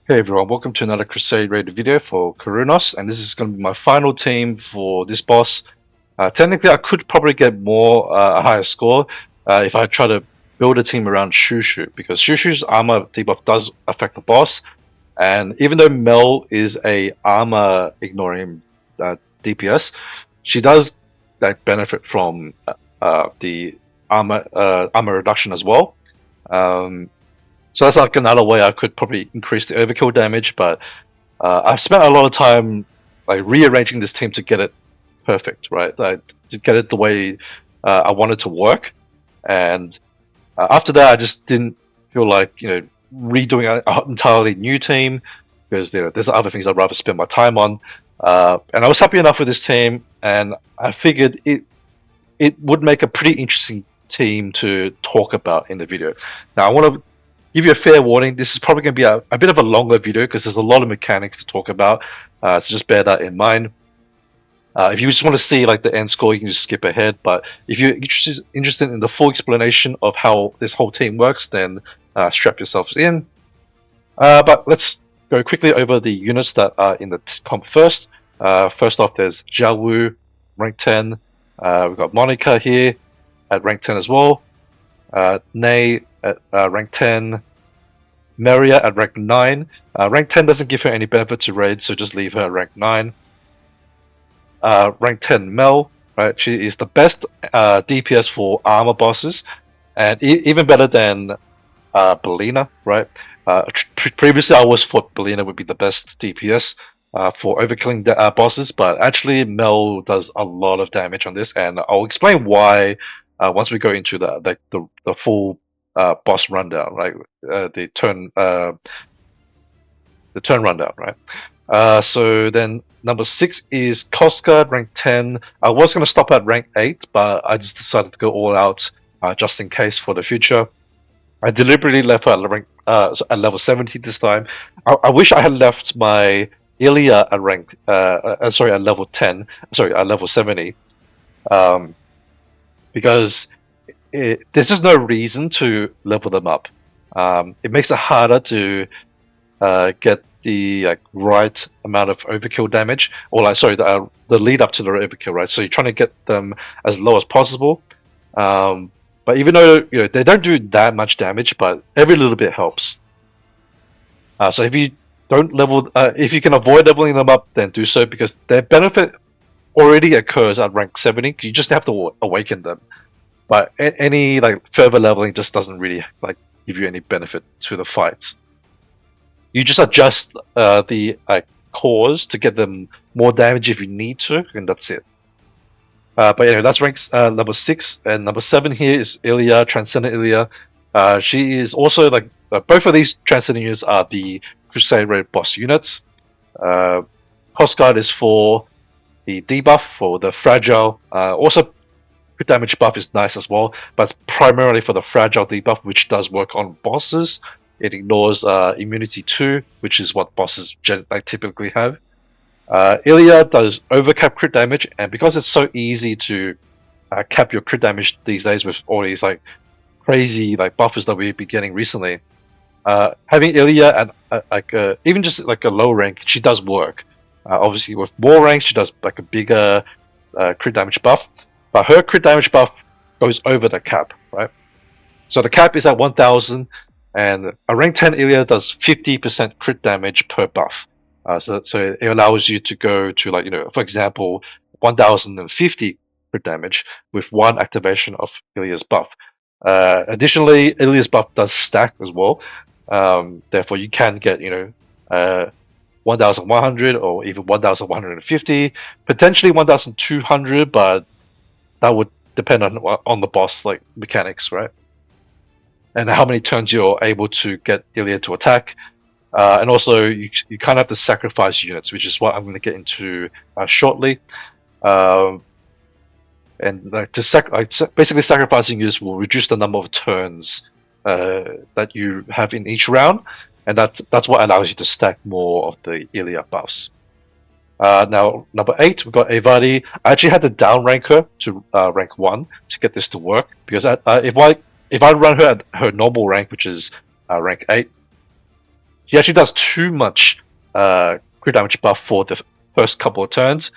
Hey everyone, welcome to another Crusade rated video for Cernunnos, and this is going to be my final team for this boss. Technically, I could probably get a higher score if I try to build a team around Shushu, because Shushu's armor debuff does affect the boss, and even though Mel is a armor ignoring DPS, she does benefit from the armor reduction as well. Um, so that's like another way I could probably increase the overkill damage, but I've spent a lot of time like rearranging this team to get it perfect, right? Like to get it the way I want it to work. And after that, I just didn't feel like redoing an entirely new team because there's other things I'd rather spend my time on. And I was happy enough with this team, and I figured it would make a pretty interesting team to talk about in the video. Now I want to give you a fair warning. This is probably going to be a bit of a longer video because there's a lot of mechanics to talk about. So just bear that in mind. If you just want to see like the end score, you can just skip ahead. But if you're interested in the full explanation of how this whole team works, then strap yourselves in. But let's go quickly over the units that are in the comp first. First off, there's Zhao Wu, rank 10. We've got Monica here at rank 10 as well. Nay at rank 10. Meria at rank 9. Rank 10 doesn't give her any benefit to raid, so just leave her at rank 9. Rank 10 Mel, right? She is the best DPS for armor bosses, and even better than Belina, right? Previously, I always thought Belina would be the best DPS for overkilling bosses, but actually Mel does a lot of damage on this, and I'll explain why once we go into the full boss rundown, right? The turn rundown, right? So then number 6 is Kosgaard, rank 10. I was going to stop at rank 8, but I just decided to go all out just in case for the future. I deliberately left her at level 70 this time. I wish I had left my Illya at at level 10. Sorry, at level 70. Because there's just no reason to level them up. It makes it harder to get the right amount of overkill damage, or the lead up to the overkill, right? So you're trying to get them as low as possible. But even though they don't do that much damage, but every little bit helps. So if you don't if you can avoid leveling them up, then do so, because their benefit already occurs at rank 70. You just have to awaken them. But any further leveling just doesn't really give you any benefit to the fights. You just adjust the cores to get them more damage if you need to, and that's it. But anyway, that's ranks number 6, and number 7 here is Illya, Transcendent Illya. She is also both of these Transcendent units are the Crusade rated boss units. Kosgaard is for the debuff for the fragile. Also, crit damage buff is nice as well, but it's primarily for the fragile debuff, which does work on bosses. It ignores immunity 2, which is what bosses typically have. Illya does overcap crit damage, and because it's so easy to cap your crit damage these days with all these crazy buffers that we've been getting recently, having Illya at even just a low rank, she does work. Obviously, with more ranks, she does a bigger crit damage buff, but her crit damage buff goes over the cap, right? So the cap is at 1000, and a rank 10 Illya does 50% crit damage per buff. So it allows you to go to for example, 1050 crit damage with one activation of Illya's buff. Additionally, Illya's buff does stack as well. Therefore, you can get 1100 or even 1150, potentially 1200, but that would depend on the boss mechanics, right? And how many turns you're able to get Illya to attack. And also, you kind of have to sacrifice units, which is what I'm going to get into shortly. And basically, sacrificing units will reduce the number of turns that you have in each round, and that's what allows you to stack more of the Illya buffs. Now, number 8, we've got Aevati. I actually had to down rank her to rank 1 to get this to work, because if I run her at her normal rank, which is rank 8, She actually does too much crit damage buff for the first couple of turns,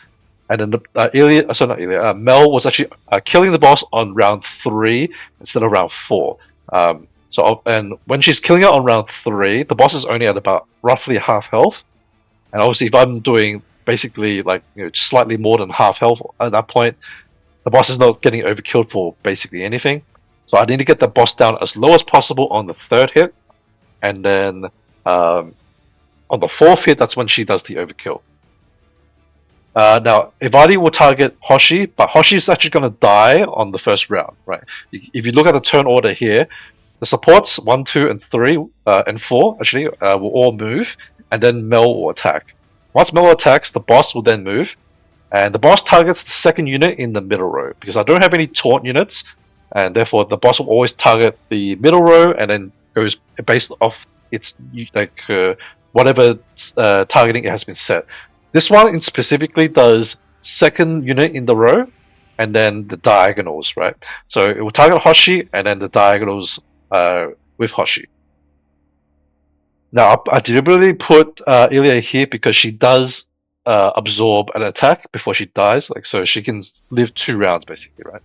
and then Illya, sorry not Illya, Mel was actually killing the boss on round 3 instead of round 4. And when she's killing it on round 3, the boss is only at about roughly half health, and obviously if I'm doing basically like slightly more than half health at that point, the boss is not getting overkilled for basically anything. So I need to get the boss down as low as possible on the 3rd hit, and then on the 4th hit, that's when she does the overkill. Now, Aevati will target Hoshi, but Hoshi is actually going to die on the first round, right? If you look at the turn order here, the supports 1, 2, and 3, and 4 actually will all move, and then Mel will attack. Once Mel attacks, the boss will then move, and the boss targets the second unit in the middle row because I don't have any taunt units, and therefore the boss will always target the middle row and then goes based off its whatever targeting it has been set. This one specifically does second unit in the row and then the diagonals, right? So it will target Hoshi and then the diagonals with Hoshi. Now I deliberately put Illya here because she does absorb an attack before she dies, so she can live 2 rounds basically, right?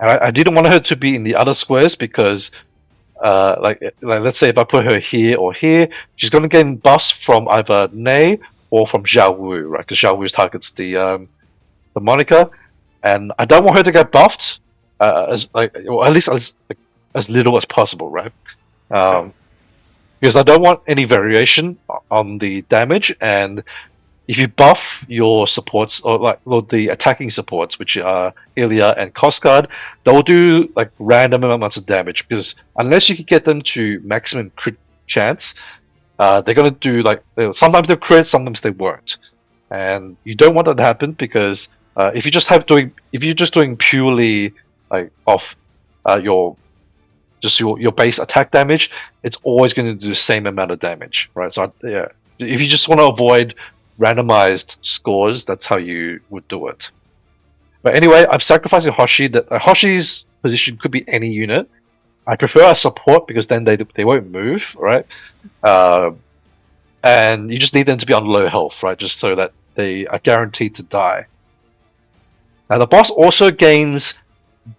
And I didn't want her to be in the other squares because like let's say if I put her here or here, she's going to get buffs from either Nei or from Zhao Wu, right? Because Zhao Wu targets the Monica, and I don't want her to get buffed or at least as little as possible, right? Because I don't want any variation on the damage, and if you buff your supports or the attacking supports, which are Illya and Kosgaard, they'll do like random amounts of damage because unless you can get them to maximum crit chance, they're gonna do sometimes they crit, sometimes they won't, and you don't want that to happen because if you're just doing purely off your base attack damage, it's always going to do the same amount of damage, right? So if you just want to avoid randomized scores, that's how you would do it. But anyway, I'm sacrificing Hoshi. That Hoshi's position could be any unit. I prefer a support because then they won't move, right? And you just need them to be on low health, right? Just so that they are guaranteed to die. Now the boss also gains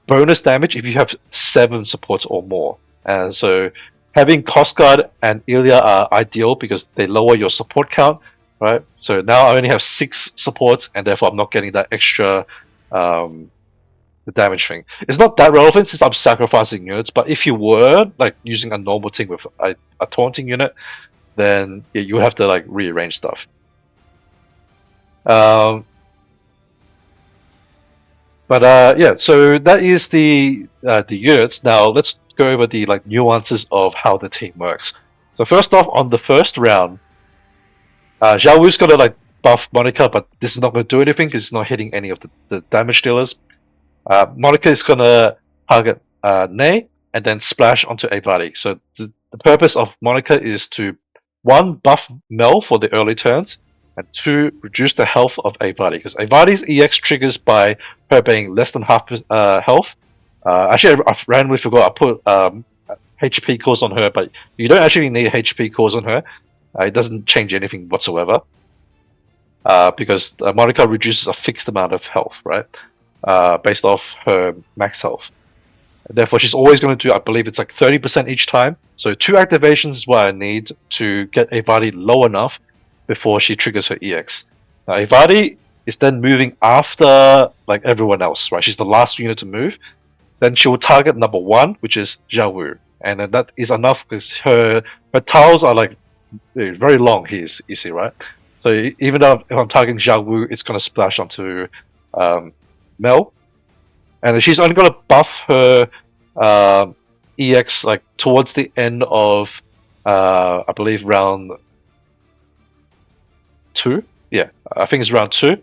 bonus damage if you have 7 supports or more, and so having Kosgaard and Illya are ideal because they lower your support count, right? So now I only have 6 supports, and therefore I'm not getting that extra the damage thing. It's not that relevant since I'm sacrificing units, but if you were using a normal thing with a taunting unit, then you would have to rearrange stuff. But so that is the units. Now let's go over the nuances of how the team works. So first off, on the first round, Zhao Wu's gonna buff Monica, but this is not gonna do anything because it's not hitting any of the damage dealers. Monica is gonna target Nei and then splash onto Aevati. So the purpose of Monica is to 1, buff Mel for the early turns, and 2, reduce the health of Aevati, because Aevati's EX triggers by her being less than half health. Actually, I randomly forgot I put HP cores on her, but you don't actually need HP cores on her. It doesn't change anything whatsoever, because Monica reduces a fixed amount of health, right, based off her max health. And therefore, she's always going to do, I believe it's 30% each time. So 2 activations is what I need to get Aevati low enough before she triggers her EX. Now, Aevati is then moving after everyone else, right? She's the last unit to move. Then she will target number 1, which is Zhao Wu, and then that is enough because her tiles are very long here, you see, right? So even though if I'm targeting Zhao Wu, it's going to splash onto Mel, and she's only going to buff her EX towards the end of I believe round 2. Yeah, I think it's round 2.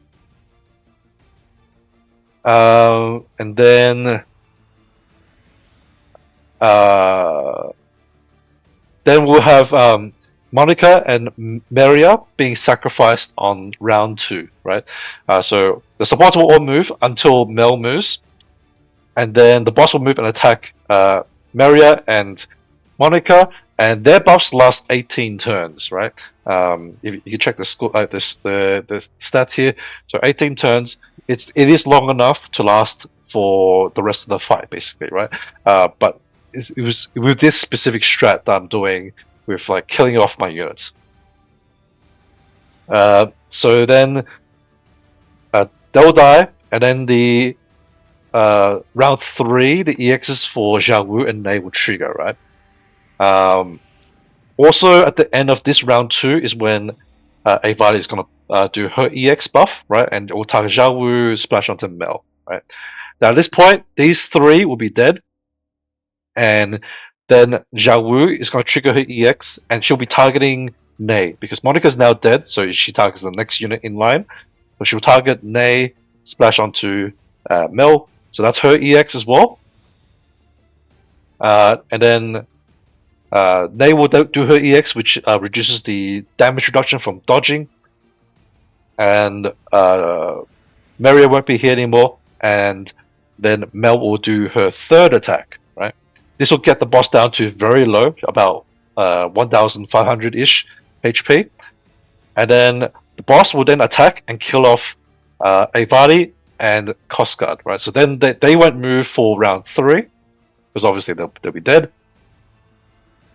And then we'll have Monica and Meria being sacrificed on round 2, right? So the supports will all move until Mel moves, and then the boss will move and attack Meria and Monica, and their buffs last 18 turns, right? If you check the score, the stats here, so 18 turns. It is long enough to last for the rest of the fight, basically, right? But it was with this specific strat that I'm doing with like killing off my units. So then they'll die, and then the round 3, the EXs for Zhao Wu and Nei will trigger, right? Also, at the end of this round 2 is when Aevati is going to do her EX buff, right? And it will target Zhao Wu, splash onto Mel, right? Now, at this point, these 3 will be dead. And then Zhao Wu is going to trigger her EX, and she'll be targeting Nei, because Monica's now dead, so she targets the next unit in line. So she'll target Nei, splash onto Mel, so that's her EX as well. And then Nei will do her EX, which reduces the damage reduction from dodging. And Meria won't be here anymore. And then Mel will do her third attack, right? This will get the boss down to very low, about 1,500-ish HP. And then the boss will then attack and kill off Aevati and Kosgaard, right? So then they won't move for round 3, because obviously they'll be dead.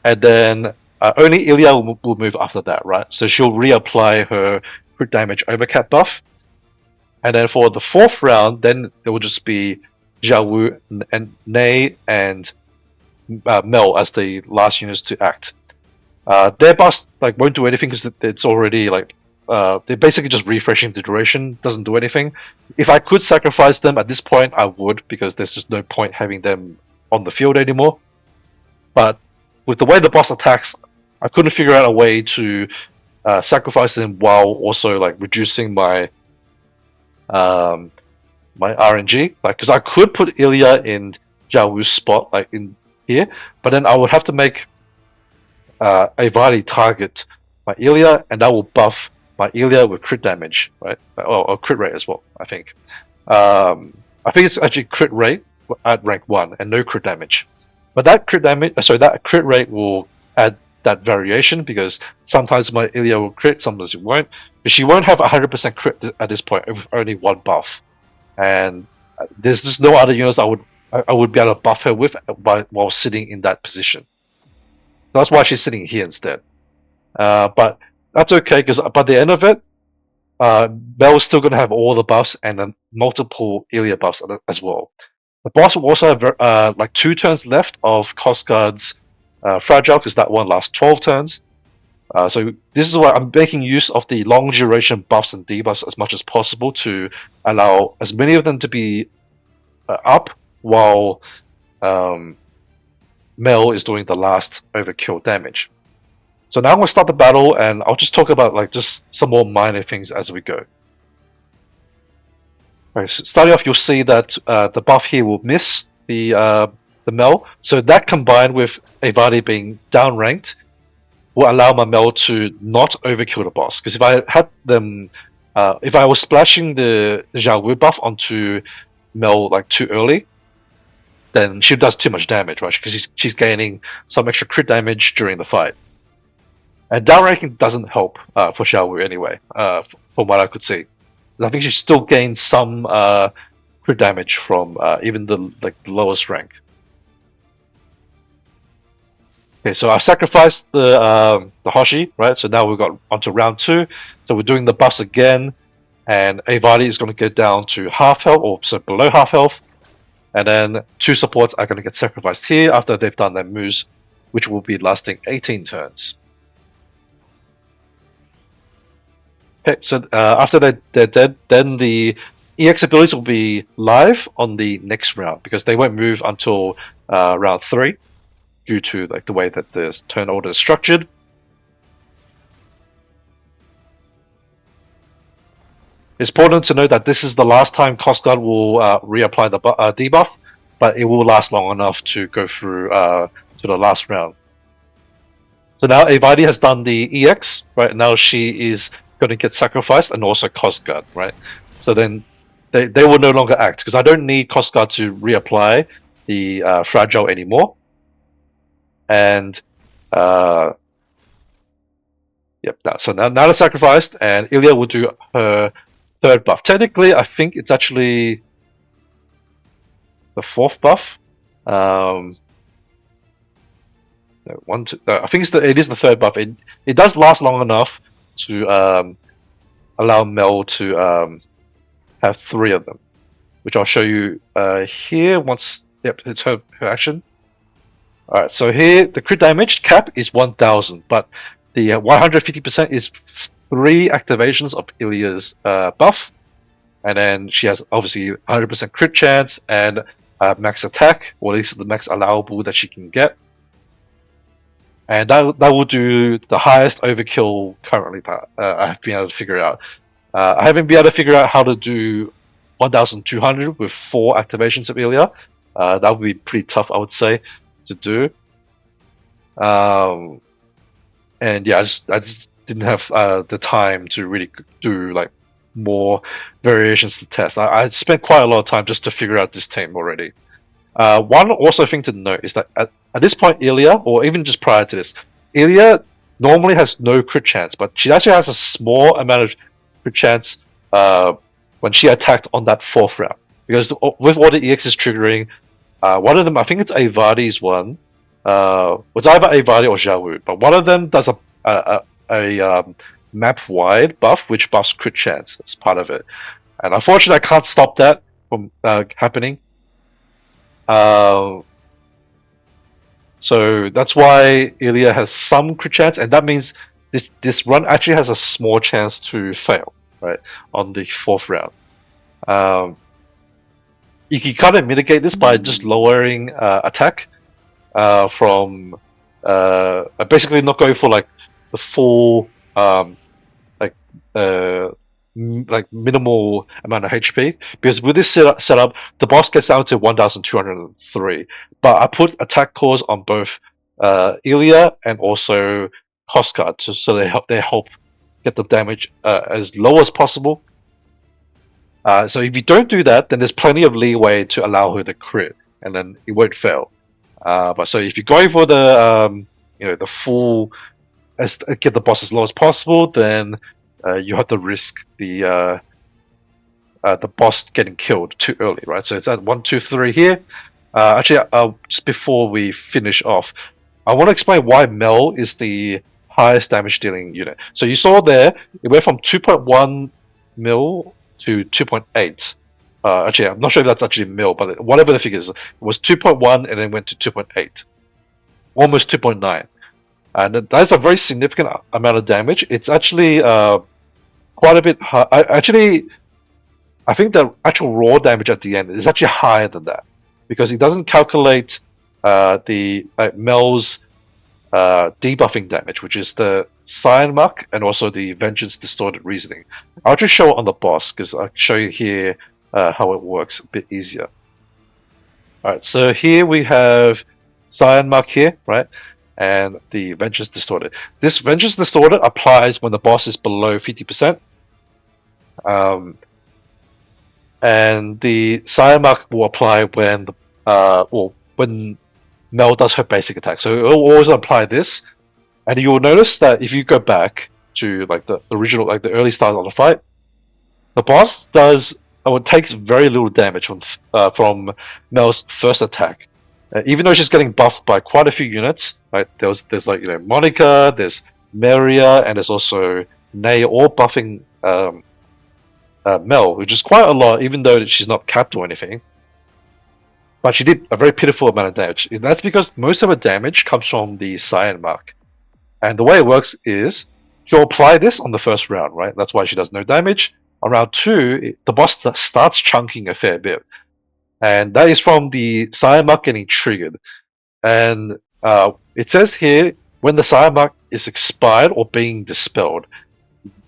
And then only Illya will move after that, right? So she'll reapply her crit damage overcap buff. And then for the 4th round, then it will just be Zhao Wu and Nei and Mel as the last units to act. Their buffs like won't do anything because it's already like they're basically just refreshing the duration. Doesn't do anything. If I could sacrifice them at this point, I would, because there's just no point having them on the field anymore. But with the way the boss attacks, I couldn't figure out a way to sacrifice them while also like reducing my my RNG. Like, because I could put Illya in Zhao Wu's spot, like in here, but then I would have to make Aevati target my Illya, and that will buff my Illya with crit damage, right? Or crit rate as well, I think. I think it's actually crit rate at rank 1 and no crit damage. But that that crit rate will add that variation, because sometimes my Illya will crit, sometimes it won't. But she won't have 100% crit at this point with only 1 buff. And there's just no other units I would be able to buff her with while sitting in that position. That's why she's sitting here instead. But that's okay, because by the end of it, Bel's still going to have all the buffs and then multiple Illya buffs as well. The boss will also have like 2 turns left of Kosgaard's Fragile, because that one lasts 12 turns. So this is why I'm making use of the long duration buffs and debuffs as much as possible to allow as many of them to be up while Mel is doing the last overkill damage. So now I'm going to start the battle, and I'll just talk about like just some more minor things as we go. Right, so starting off, you'll see that the buff here will miss the Mel. So that combined with Aevati being downranked will allow my Mel to not overkill the boss. Because if I had them, if I was splashing the Zhao Wu buff onto Mel like too early, then she does too much damage, right? Because she's gaining some extra crit damage during the fight. And downranking doesn't help for Zhao Wu anyway, from what I could see. I think she still gains some crit damage from even the lowest rank. Okay, so I sacrificed the Hoshi, right? So now we've got onto round 2. So we're doing the buffs again, and Aevati is going to go down to half health, or so below half health. And then 2 supports are going to get sacrificed here after they've done their moves, which will be lasting 18 turns. Okay, so after they're dead, then the EX abilities will be live on the next round, because they won't move until round 3 due to like the way that the turn order is structured. It's important to note that this is the last time Kosgaard will reapply the debuff, but it will last long enough to go through to the last round. So now Aevati has done the EX, right? Now she is going to get sacrificed, and also Kosgaard, right? So then they will no longer act, because I don't need Kosgaard to reapply the Fragile anymore. And Yep. So now it's sacrificed, and Illya will do her third buff. Technically, I think it's actually the fourth buff. No, I think it is the third buff. It does last long enough to allow Mel to have 3 of them, which I'll show you here once. Yep, it's her action. All right, so here the crit damage cap is 1000, but the 150% is 3 activations of Illya's buff, and then she has obviously 100% crit chance and max attack, or at least the max allowable that she can get. And that will do the highest overkill currently that I have been able to figure out. I haven't been able to figure out how to do 1200 with 4 activations of Illya. That would be pretty tough, I would say, to do. And yeah, I just didn't have the time to really do like more variations to test. I spent quite a lot of time just to figure out this team already. One also thing to note is that at this point, Illya, or even just prior to this, Illya normally has no crit chance, but she actually has a small amount of crit chance when she attacked on that 4th round. Because with all the EXs triggering, one of them, I think it's Aevati's one, it's either Aevati or Zhao Wu, but one of them does a map-wide buff, which buffs crit chance as part of it. And unfortunately, I can't stop that from happening. So that's why Illya has some crit chance, and that means this run actually has a small chance to fail, right, on the 4th round. You can kind of mitigate this by just lowering attack from basically not going for like the full like minimal amount of HP, because with this setup the boss gets down to 1203, but I put attack cores on both Illya and also Kosgaard so they help get the damage as low as possible. So if you don't do that, then there's plenty of leeway to allow her to crit, and then it won't fail. But so if you're going for the the full get the boss as low as possible, then you have to risk the boss getting killed too early, right? So it's at 1, 2, 3 here. Actually, just before we finish off, I want to explain why Mel is the highest damage dealing unit. So you saw there, it went from 2.1 mil to 2.8. Actually, I'm not sure if that's actually mil, but whatever the figure is, it was 2.1 and then went to 2.8, almost 2.9. And that's a very significant amount of damage. It's actually quite a bit high. I think the actual raw damage at the end is actually higher than that, because it doesn't calculate the Mel's debuffing damage, which is the Cyan Muck and also the Vengeance Distorted Reasoning. I'll just show it on the boss, because I'll show you here how it works a bit easier. Alright, so here we have Cyan Muck here, right? And the Vengeance Distorted. This Vengeance Distorted applies when the boss is below 50%. And the Cyan Muck will apply when when Mel does her basic attack. So it will always apply this, and you'll notice that if you go back to like the original, like the early start of the fight, the boss takes very little damage from Mel's first attack. Even though she's getting buffed by quite a few units, right? There's like Monica, there's Meria, and there's also Nay, all buffing Mel, which is quite a lot, even though she's not capped or anything. But she did a very pitiful amount of damage. And that's because most of her damage comes from the Cyan Mark. And the way it works is she'll apply this on the first round, right? That's why she does no damage. On round 2, the boss starts chunking a fair bit. And that is from the Cyan Mark getting triggered. And it says here, when the Cyan Mark is expired or being dispelled,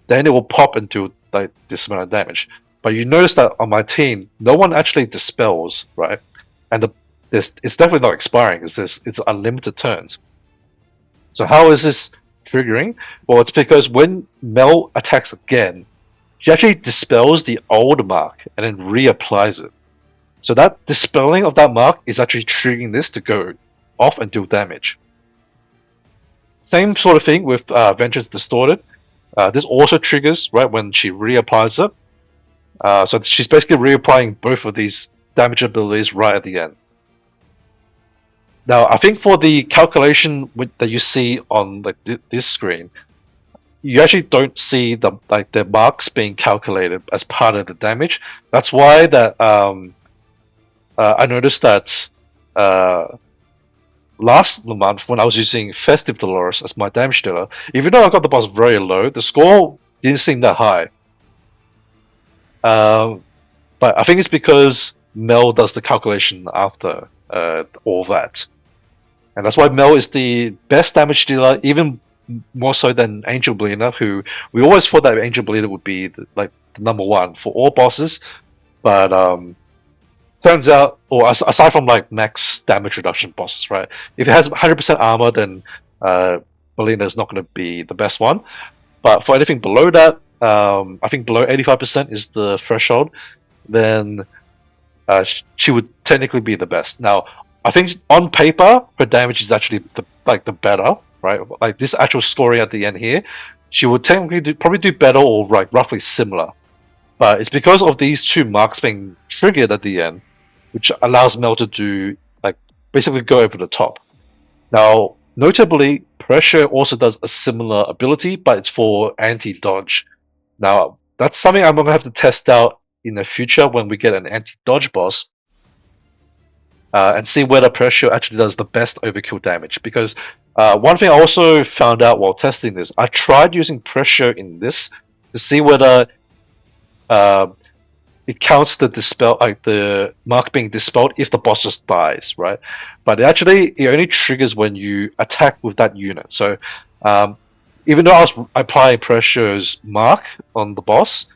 then it will pop into like this amount of damage. But you notice that on my team, no one actually dispels, right? And it's definitely not expiring, because it's unlimited turns. So how is this triggering? Well, it's because when Mel attacks again, she actually dispels the old mark and then reapplies it. So that dispelling of that mark is actually triggering this to go off and do damage. Same sort of thing with Vengeance Distorted. This also triggers right when she reapplies it. So she's basically reapplying both of these damage abilities right at the end. Now, I think for the calculation that you see on like this screen, you actually don't see the marks being calculated as part of the damage. That's why that I noticed that last month when I was using Festive Dolores as my damage dealer, even though I got the boss very low, the score didn't seem that high. But I think it's because Mel does the calculation after all that. And that's why Mel is the best damage dealer, even more so than Angel Bleeder, who we always thought that Angel Bleeder would be the number one for all bosses. But turns out, or aside from like max damage reduction bosses, right? If it has 100% armor, then Belina is not going to be the best one. But for anything below that, I think below 85% is the threshold, then she would technically be the best. Now, I think on paper, her damage is actually the better, right? Like this actual scoring at the end here, she would technically probably do better or like roughly similar. But it's because of these two marks being triggered at the end, which allows Mel to do like basically go over the top. Now, notably, Pressure also does a similar ability, but it's for anti-dodge. Now, that's something I'm going to have to test out in the future when we get an anti-dodge boss. And see whether Pressure actually does the best overkill damage. Because one thing I also found out while testing this, I tried using Pressure in this to see whether it counts the dispel, like the mark being dispelled if the boss just dies, right? But it only triggers when you attack with that unit. So even though I was applying Pressure's mark on the boss,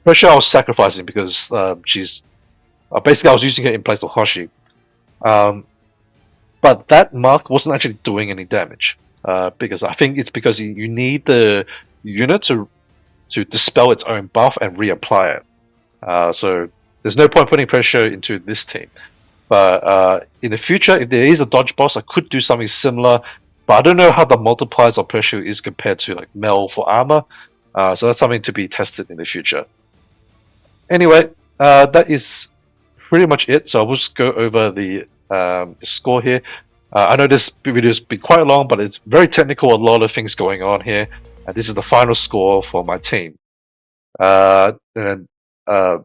Pressure I was sacrificing because she's basically I was using her in place of Hoshi. But that mark wasn't actually doing any damage because I think it's because you need the unit to dispel its own buff and reapply it. So there's no point putting Pressure into this team. But in the future, if there is a dodge boss, I could do something similar. But I don't know how the multipliers of Pressure is compared to like Mel for armor. So that's something to be tested in the future. Anyway, that is pretty much it. So I'll just go over the score here. I know this video has been quite long, but it's very technical. A lot of things going on here. And this is the final score for my team. And as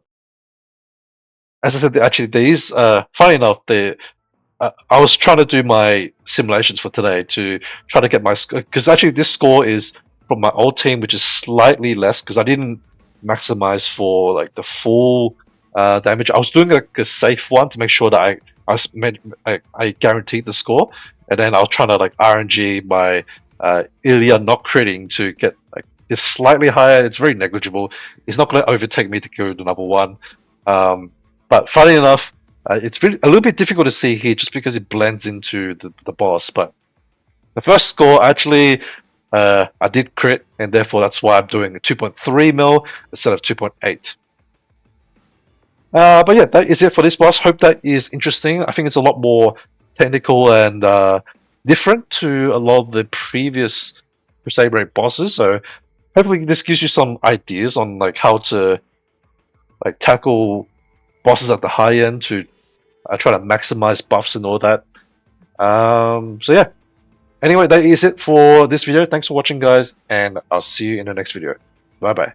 I said, actually, there is funny enough, I was trying to do my simulations for today to try to get my score, because actually this score is from my old team, which is slightly less because I didn't maximize for like the full damage. I was doing like a safe one to make sure that I guaranteed the score, and then I was trying to like RNG my Illya not critting to get like it's slightly higher. It's very negligible. It's not going to overtake me to go to number one. But funny enough, it's really a little bit difficult to see here just because it blends into the boss. But the first score actually I did crit, and therefore that's why I'm doing a 2.3 mil instead of 2.8. But yeah, that is it for this boss. Hope that is interesting. I think it's a lot more technical and different to a lot of the previous Crusade Raid bosses. So hopefully this gives you some ideas on like how to like tackle bosses at the high end to try to maximize buffs and all that. So yeah. Anyway, that is it for this video. Thanks for watching, guys, and I'll see you in the next video. Bye bye.